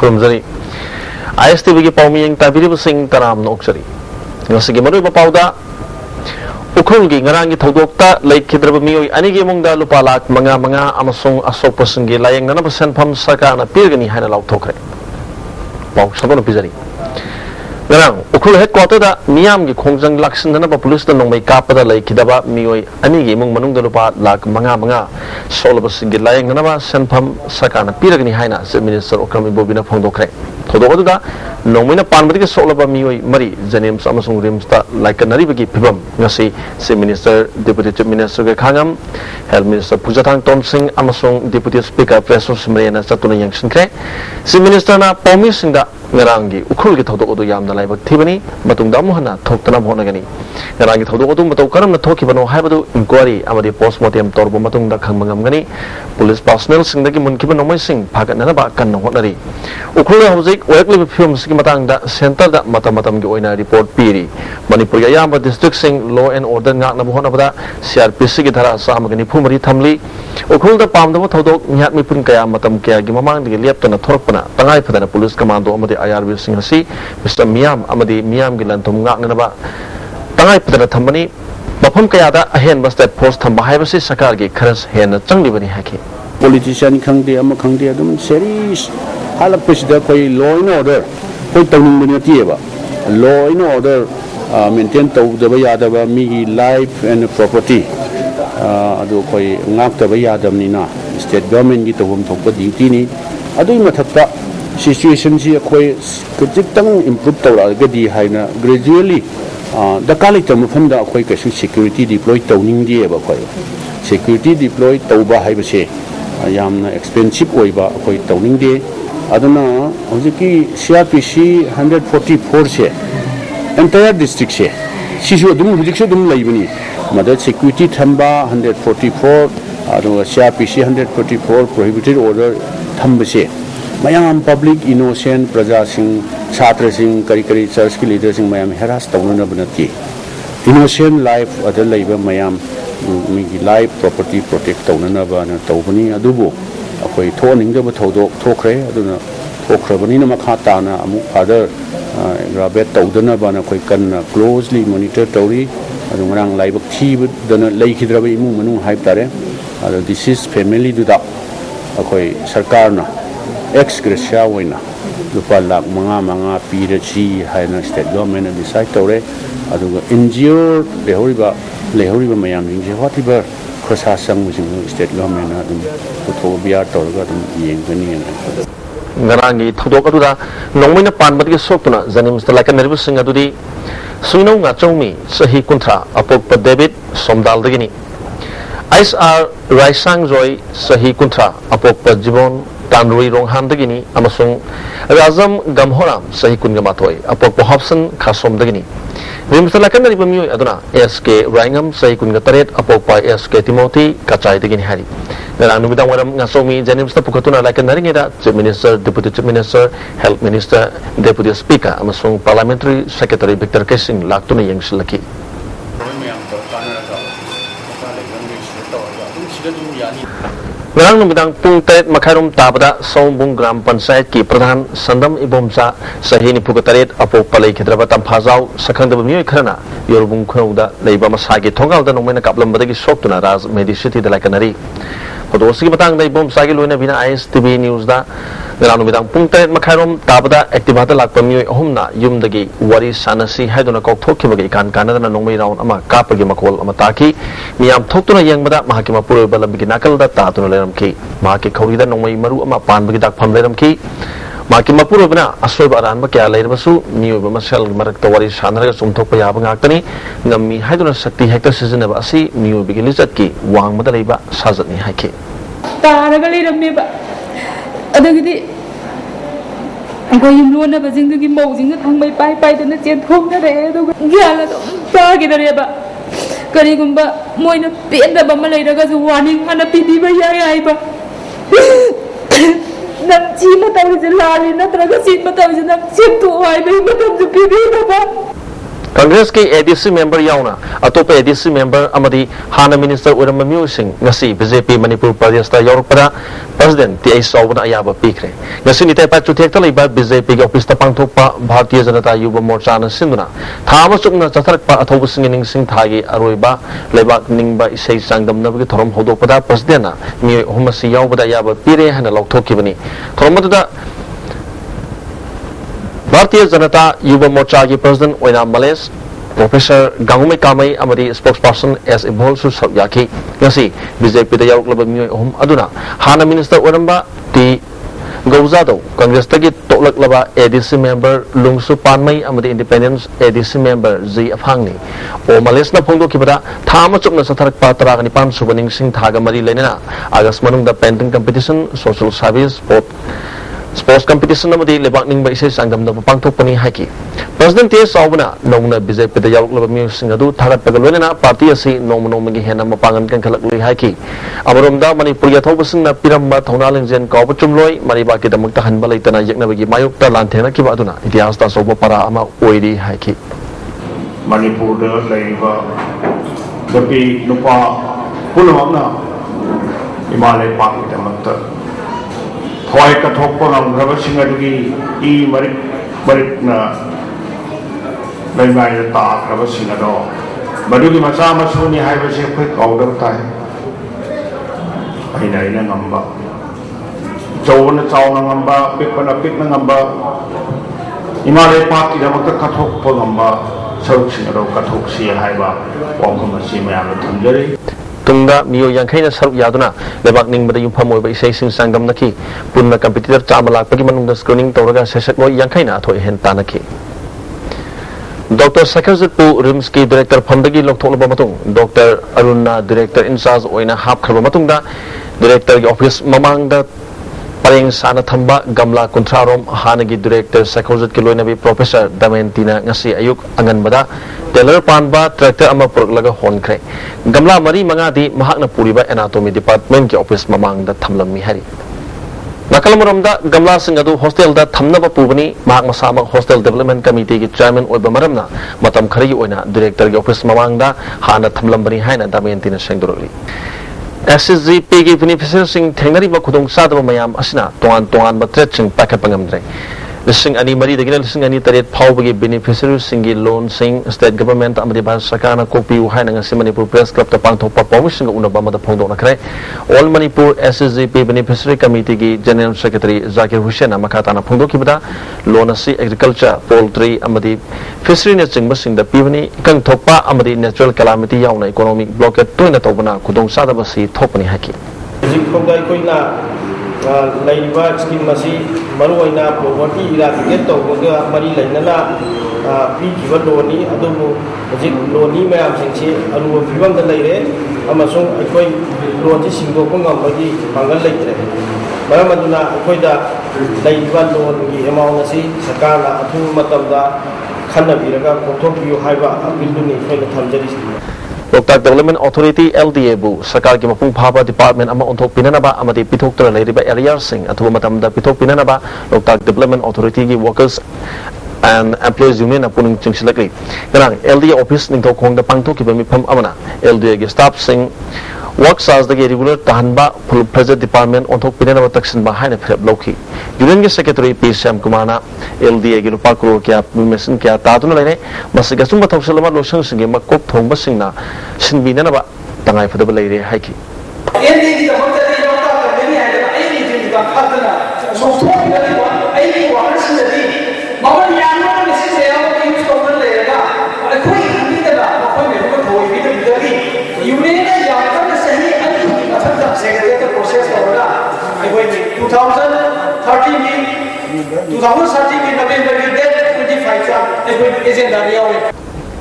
खुरमजरी ISTV की पाउमियंग ताबिरिब Singh तराम नोक्सरी ngasi मरुई बपाउदा उखुल की ngarang की थौदोक्ता लेखिद्रब मियोई अनि की मुंगदा लुपा लाख मंगा मंगा अमसुंग असोक पसंगी लायंग नना सेनफम सरकारना पिरगनी हाइना लाउथोखरे पाउ सबनो पिजरी ngarang उखुल हेडक्वार्टर दा मियाम की खोंजंग लाक्सिनना पुलिस दा नोंमै कापदा लेखिदबा मियोई अनि की मुंग मनुंग दा लुपा लाख मंगा मंगा सोलब सिंगी लायंग नना सेनफम सरकारना पिरगनी हाइना चीफ मिनिस्टर ओक्रमी बोबिना फोंदोखरे थौदोकदुदा नोंमैना पानबदि सोलब मियोई मरी जनेम्स अमसुंग रिम्सता लाइकनरिबगी फिबम ngasi chief minister deputy chief minister के खांगम हेल्थ मिनिस्टर पुजाथांग टोम सिंह अमसुंग डेप्यूटी स्पीकर प्रेसो सिमरेना चतुना यंगसिनख्रे चीफ मिनिस्टर ना पौमी Singh ngaranggi ukhul gi thodok odu yamna laibak thibani matungda muhana thoktana bhonagani ngaranggi thodok odu matau karamna thokibano haibadu inquiry amadi postmortem torbo matungda khangmangamgani police personnel singdagi munkiba nomai sing phagatna ba kan hotnari ukhul hojik oekli film sigi matangda center da matamatam gi oina report piri manipur ya yamba district sing law and order ngakna bhona bada crpc gi dhara samagani phumari thamli ukhul da pamda thodok nyat mipun kaya matam kaya gi mamang gi leptana thorpana tangai phadana police commando amadi IRB Singh से mister मियाम अमदी मियाम की लंथुम गांगनबा तंगाई पदना थंबनी मफम कयादा अहेन state force थंबा हाइबसे सरकार की खरस हेन चंगलिबनी हाके politician खंगदे अम खंगदे अदुम सेरीस हालपसिदा कोई law and order कोई तौनिंग बनियतिएबा law and order maintain तौदबा यादबा मिगी life and property अदो कोई ngaktaba yadamnina स्टेट गवर्नमेंट की तौम थोप ड्यूटी नि अदुई मथक्ता situation si akoi kajitang improve tawragadi haina gradually dakali tamfam da akoi kasu security deploy tawning di ba khoi security deploy tawba haibase yamna expensive oiba akoi tawning de aduna hojiki CRPC 144 se entire district se sisu dum hojik se dum laibani mother security thamba 144 adu CRPC 144 prohibited order thambase mayam public innocent praja sing chhatra sing kari kari church ki leader sing mayam harass tawna banati innocent life other laiba mayam mi life property protect tawna ba na tawbani adubu akoi thoning da thodok thokre aduna thokrabani na makha ta na amu father grabet tawdana ba na koi kan closely monitor tawri adu ngrang laibak thi dana leikhidra ba imu manu hype tare this is family du da akoi sarkar na ex gratia wina lupa lak manga pira chi haina state government decide tore aduga NGO lehoriba mayam ning whatever khosa sang musing state government adum putho biar torga adum yengani ngarangi thodok adu da nongmina panbat gi sokuna janim stalaka nervous sing adu di suino nga chongmi sahi kuntra apok David somdal dagini ISR Raisang Joy sahi kuntra apok Jibon Tanrui Ronghan dagini amasung Razam Gamhoram sahi kun gamatoi apok Hobson Khasom dagini rimsalakan dari pemiu aduna SK Rangam sahi kun gataret apok pa SK Timothy Kachai dagini hari dan anu bidang waram ngasomi janim sta pukatuna lakan dari ngeda Chief Minister Deputy Chief Minister Health Minister Deputy Speaker amasung Parliamentary Secretary Victor Kesing laktuna yang selaki Ngarang nubidang pung taret makharum tabada Sombung Gram Panchayat ki Pradhan Sandam Ibomsa sahini pukataret apo palai khidraba tamphajau sakhangdaba mioi kharana Yorubung khunauda leiba masagi thongalda nongmena kaplambadagi soktuna Raj Medicity da lakanari Hodosi batang dai bom sagi loina bina ISTV News da ngarang nubidang pung taret makharum tabada activata lakpa mioi ahumna yumdagi wari sanasi haiduna kokthokhibaga ikan kanadana nongmai round ama kapagi makol ama taki miyam thoktuna yengbada mahakima puro balambigi nakalda tatuna leramki mahaki khawrida nongmai maru ama panbagi dakpham leramki mahaki mapuro bana asoiba aranba kya leirabasu miyoba masal marakta wari sanaraga sumthokpa yaba ngaktani ngammi haiduna sakti hekta sizinaba asi miyobigi lizatki wangmada leiba sajatni haiki taraga leirameba adagidi angoi yumlona bajingdugi mawjingga thangbai pai dana chen thongna re aduga gyala tagi dareba karigumba moina pendaba ma leiraga su warning hana pidiba yai ba ꯇꯧꯔꯤꯁꯦ ꯂꯥꯜꯂꯤ ꯅꯠꯇ꯭ꯔꯒ ꯁꯤ ꯃꯇꯝꯁꯤꯅ ꯁꯦꯝꯗꯣꯛ ꯍꯥꯏꯕꯒꯤ ꯃꯇꯝꯁꯨ ꯄꯤꯕꯤꯗꯕ Congress ki ADC member yauna atopa ADC member amadi hana minister urama musing ngasi BJP Manipur Pradesh ta yorpada president ti aisawna ayaba pikre ngasi ni tepa chuthekta leiba BJP ki office ta pangthokpa Bharatiya Janata Yuva Morcha na sinduna thama chukna chatharakpa athobu singing sing thagi aroiba lebak ningba isei sangdam nabgi thorom hodopada president na mi humasi yawbada ayaba pire hana lokthokibani thoromada Bharatiya Janata Yuva Morcha ki President Oina Males Professor Gangumai Kamai amadi spokesperson as Ibol su Sakyaki ngasi BJP da yawklaba mioi aduna hana minister oramba ti Gauzado Congress tagi toklaklaba ADC member Lungsu Panmai amadi Independence ADC member Z Afhangni o Males na phongdo kibada thama chupna satharak patra ni pan subaning sing thaga mari lenena August manung da painting competition social service sports competition amadi lebak ningba isei sangdam na pangthokpani haki president te sawna nongna BJP da yawklaba mi singadu thagat pagalona party asi nongmagi hena mapangan kan khalakli haki amaromda Manipur ya thobasingna piramba thonalengjen kawba chumloi mariba ki damakta hanba leitana yaknabagi mayukta lanthena kiba aduna itias ta soba para ama oiri haki Manipur da leiba dapi nupa pulhamna Himalay Park damakta Hoy kathokpo ng rabasing adugi I marik na laymay na taak rabasing ado madugi masama suni hay basi quick order tayo ay na ngamba chow na ngamba pik na ngamba Himalay Park ina magkakathokpo ngamba saruk sing ado kathok siya hay ba wang kumasi mayam na thamjari Tungda miyo yangkai na saruk yaduna lebak ning bada yumpa moy ba isay sing sangdam naki punna competitor chamalak pagi manung da screening tawraga sesak moy yangkai na athoi hen tanaki Dr. Sakarjit Pu RIMS ki director phamdagi lokthokba matung Dr. Arunna director in charge oina hap khaba matung da director ki office mamang da pareng sana thamba gamla kuntrarom hanagi director Sakarjit ki loinabi professor Damentina ngasi ayuk angan bada Taylor Panba tractor ama purlaga honkre gamla mari mangadi mahakna puriba anatomy department ki office mamang da thamlammi hari nakalamramda gamla singadu hostel da thamnaba pubani mahak masama hostel development committee ki chairman oiba maramna matam khari oina director ki office mamang da hana thamlambani haina Damentina sengdurli SSGP ki beneficiaries sing thengnari ba khudong sadaba mayam asina tongan ba sing packet pangamdre Lising ani mari dagina lising ani taret phau bagi beneficiaries singi loan sing state government amadi Bharat Sarkar na kopi uhai na ngasi Manipur Press Club ta pangthok pa permission una ba mada phongdok na khre All Manipur SSGP beneficiary committee ki general secretary Zakir Hussain amakata na phongdok ki bada loan asi agriculture poultry amadi fishery ne chingba sing da pibani kang thokpa amadi natural calamity yauna economic blockade toina tawbana khudong sada ba si thopani haki Jikongdai koina Laiba scheme masi maruaina poverty eradicate tawbaga mari lainana pi giva loni adumu jik loni mayam singsi aru fibam da laire amasung akoi loni singdokpa ngambagi pangal laitre maram aduna akoi da laiba lon gi amount asi sarkar athu matamda khanna biraga kothokbiyu haiba apilduni khoina thamjari Loktak Development Authority LDA bu Sarkar ki mapung phaba department ama onthok pinanaba amadi pithok tra leiriba area sing athuba matamda pithok pinanaba Loktak Development Authority ki workers and employees union apuning chingsilakri garang LDA office ningthok khongda pangthok ki mifam amana LDA ki staff sing work SARS dagi regular tahanba full present department onthok pinanaba taksin ba haina phirap lokhi union ki secretary P Syam Kumana LDA ki rupa crore kya mission kya tatuna leine masiga sumba thawsalama losang singe makop thongba singna sinbina ba tangai phadaba leire haiki LDA ki tamta de yota ka meni haida ai ni ji ka khatna so so ai ni wa sin de mama yano ne se ya ko use ko le ga koi hindi da ko me ko thoi bi de bi union ne ya ka sahi ani athanta secretary process hoga ai koi 2013 ki November ki date 25 cha ai koi agenda riya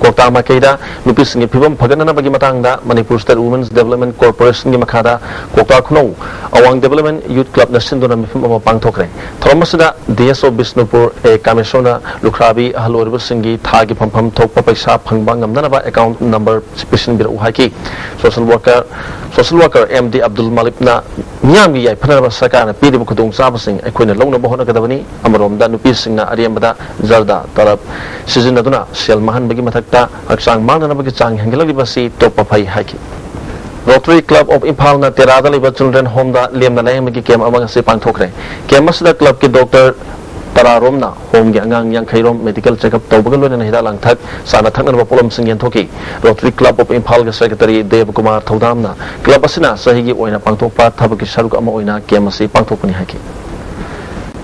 Kokta Makeda, Nupising Pibum Pagana Bagimatanga, Manipur State Women's Development Corporation Gimakada, Kokta Kuno, Awang Development Youth Club Nasinduna Mifum Pangtokre, Thomasada, DSO Bisnupur, a Kamisona, Lukrabi, Halor Singi, Tagi Pampam, Topa Paisa, Pangbangam Nanaba account number Spition Bir Uhaki, Social Worker MD Abdul Malipna, Miami, Panama Sakana, Pidibu Kudung Sabasing, a Queen Lona Bohona Kadavani, Amarom, Danupising, Ariambada, Zarda, Tarab, Sizinaduna, Shell Mahan Bagimatakta, Aksang Mananabagachang, Hangalibasi, Topapai Haki. Rotary Club of Impal na Tirada Liba Children Home da Liam na Layamagi Kem among Sipang Tokre. Kemasda Club ki Dr. Tararomna, Home Yangang Yang Kairom Medical Checkup Tobagal and Hidalang Tag, Sana Tangan Polam Singyan Toki. Rotary Club of Impal Secretary Dev Kumar Todamna, Club Asina, Sahigi Oina Pangtopa, Tabaki Sharuk Amoina, Kemasi Pangtopani Haki.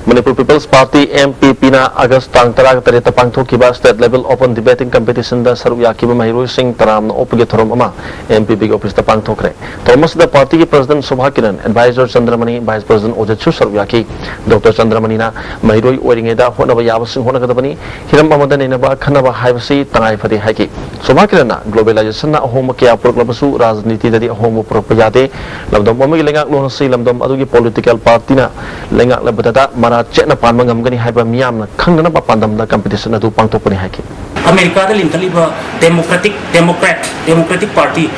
Manipur People's Party MPP na August tang tara tarita pangthokiba state level open debating competition da saruyakiba Mahiroi Singh Taram na opge thorom ama MPP office da pangthokre. Thomas da party ki president Subha Kiran, advisor Chandramani, vice president Ojachu saruyaki Dr. Chandramani na Mahiroi oringe da honaba yabasing honakadabani hiram amadan inaba khanaba haibasi tangai phati haiki. Subha Kiran na globalization na ahom kya proklabasu rajniti dadi ahom propajate lamdom amagi lengak lonasi lamdom adugi political party na lengak labadada mara cekna panmangam gani haiba miyam na khangna ba pandam da competition adu pangtopani haiki. America da linkaliba Democratic Party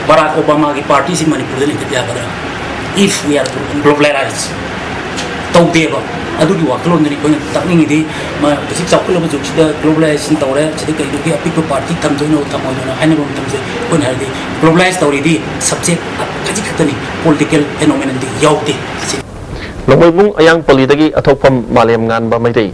Barack Obama ki party si Manipur da linkatiya kada if we are globalized tawdeba adu di waklon ni ko takning idi ma basic chakula ba juk sida globalization tawre chidi kai duki apik party tamjoino tamoino haina rom tamse kon hardi globalized tawri di subject kaji khatani political phenomenon di yauti Lomibung ayang polidagi atopam malem ngan ba maitei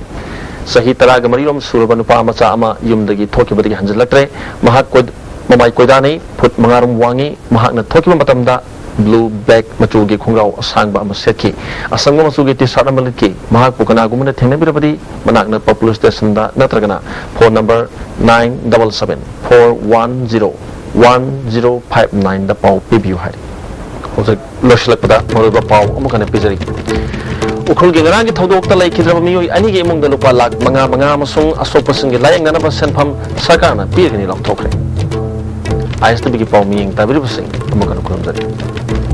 sahi taraga marirom surban pa macha ama yumdagi thokibadagi hanjalakre mahak kod mamai koidani phut mangarum wangi mahak na thokiba matamda blue black machugi khongrau asangba ama setki asangba machugi t-shirt amalki mahak pukana gumna thengnabirabadi manak na popular station da natragana phone number 977 410 1059 da pau pibiu hai Loslakpada Moruba Pau Omakana Pizari. Ukulgi Rangi Todok Talai Kidrami, Anigi among the Lupa Lak, Manga Masung, Asopasing, Layang Nanaba Senpam, Sakana, Pirgani Lok Tokre. ISTV Pau Ming, Tabri Sing, Omakana Kurumzari.